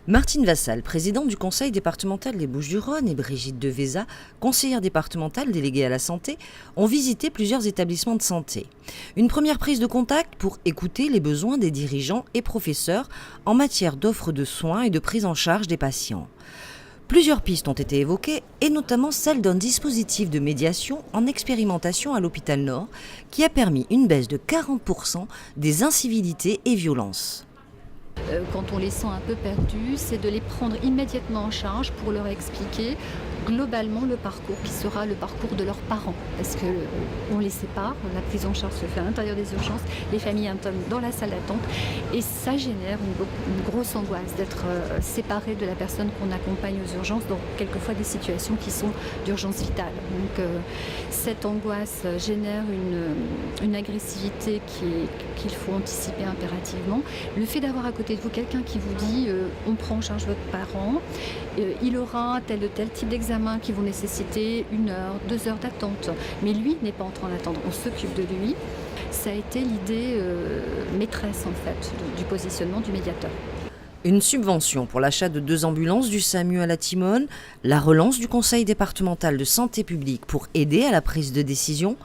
Martine Vassal, présidente du conseil départemental des Bouches-du-Rhône, et Brigitte Deveza, conseillère départementale déléguée à la santé, ont visité plusieurs établissements de santé. Une première prise de contact pour écouter les besoins des dirigeants et professeurs en matière d'offres de soins et de prise en charge des patients. Plusieurs pistes ont été évoquées, et notamment celle d'un dispositif de médiation en expérimentation à l'hôpital Nord qui a permis une baisse de 40% des incivilités et violences. Quand on les sent un peu perdus, c'est de les prendre immédiatement en charge pour leur expliquer globalement le parcours qui sera le parcours de leurs parents. Parce qu'on les sépare, la prise en charge se fait à l'intérieur des urgences, les familles intègrent dans la salle d'attente et ça génère une grosse angoisse d'être séparé de la personne qu'on accompagne aux urgences dans quelquefois des situations qui sont d'urgence vitale. Donc cette angoisse génère une agressivité qu'il faut anticiper impérativement. Le fait d'avoir à côté de vous quelqu'un qui vous dit on prend en charge votre parent, il aura tel ou tel type d'examen qui vont nécessiter 1 heure, 2 heures d'attente, mais lui n'est pas en train d'attendre, on s'occupe de lui. Ça a été l'idée maîtresse en fait du positionnement du médiateur. Une subvention pour l'achat de 2 ambulances du SAMU à la Timone, la relance du conseil départemental de santé publique pour aider à la prise de décision.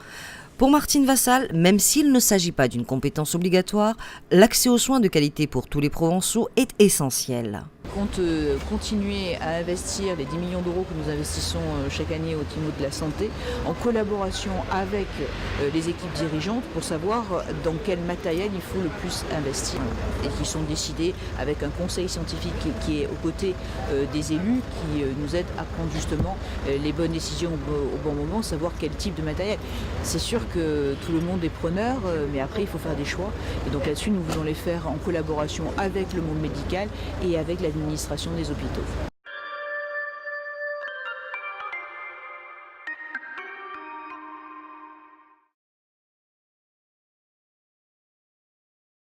Pour Martine Vassal, même s'il ne s'agit pas d'une compétence obligatoire, l'accès aux soins de qualité pour tous les Provençaux est essentiel. Compte continuer à investir les 10 millions d'euros que nous investissons chaque année au TIMO de la santé, en collaboration avec les équipes dirigeantes pour savoir dans quel matériel il faut le plus investir. Et qui sont décidés avec un conseil scientifique qui est aux côtés des élus, qui nous aide à prendre justement les bonnes décisions au bon moment, savoir quel type de matériel. C'est sûr que tout le monde est preneur, mais après il faut faire des choix. Et donc là-dessus, nous voulons les faire en collaboration avec le monde médical et avec l'administration des hôpitaux.